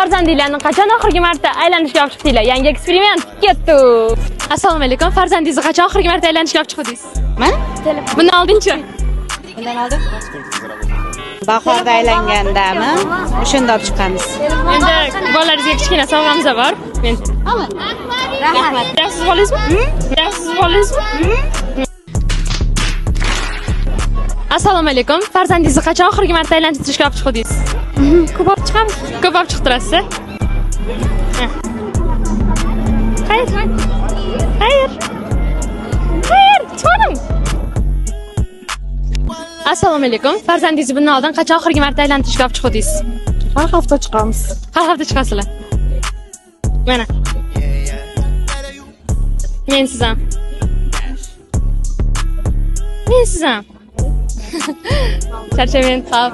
farzandinglarni qachon oxirgi marta aylanishga olib chiqdinglar? Yangi eksperiment ketdi. Assalomu alaykum. Farzandingizni qachon oxirgi marta aylanishga olib chiqdingiz? Men? Bundan oldinchi? Bundan oldin? Bahorda aylangandami? O'shanda olib chiqamiz. Endi bolalaringizga kichkina sovg'amiz bor. Men. Rahmat. Siz bolangizmi? Siz bolangizmi? Assalomu alaykum. Farzandingizni qachon oxirgi marta aylantirishga olib chiqdingiz? Ko'p olib chiqamiz. Ko'p olib chiqtirasiz. Xayr. Xayr. Xayr, chiqmadim. Assalomu alaykum. Farzandingizni bundan oldin qachon oxirgi marta aylantirishga olib chiqdingiz? Har hafta chiqamiz. Har hafta chiqasizlar. Mana. Men siz ham. Men siz ham. Charchamen qab.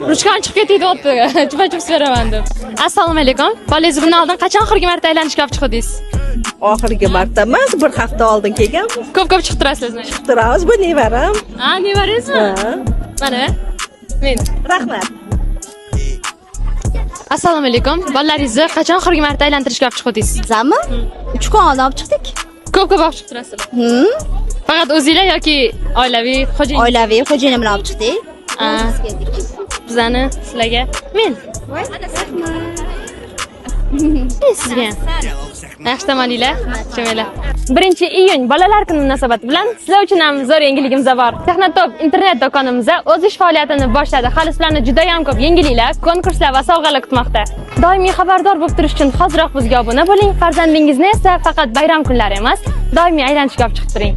Ruchkam chiqib ketayapti. Chupa-chup beraman deb. Assalomu alaykum. Bolangiz bundan oldin qachon oxirgi marta aylanishga olib chiqdingiz? Oxirgi marta emas, bir hafta oldin kelganmiz. Ko'p chiqtirasizmi? Chiqtiramiz, bu nevaram. Ha, nevarangizmi? Mana. Men. Rahmat. Assalomu alaykum. Bolalaringizni qachon oxirgi marta aylantirishga olib chiqdingiz? Bizami? 3 kun oldin olib chiqdik. Ko'p olib chiqtirasizlar. Faqat o'zingizlar yoki oilaviy xo'jayin? Oilaviy xo'jayinim bilan olib chiqdik. Bizani sizlarga men. Sizga. Yaxshi tomoninglar. Chimaylar. 1-iyun bolalar kuni munosabati bilan sizlar uchun ham zo'r yangiligimiz bor. Texnotop internet do'konimizda o'z ish faoliyatini boshladi. Hali sizlarni juda ham ko'p yangiliklar, konkurslar va sovg'alar kutmoqda. Doimiy xabardor bo'lib turish uchun hoziroq bizga obuna bo'ling. Farzandingizni esa faqat bayram kunlari emas, doimiy aylanishga olib chiqib turing.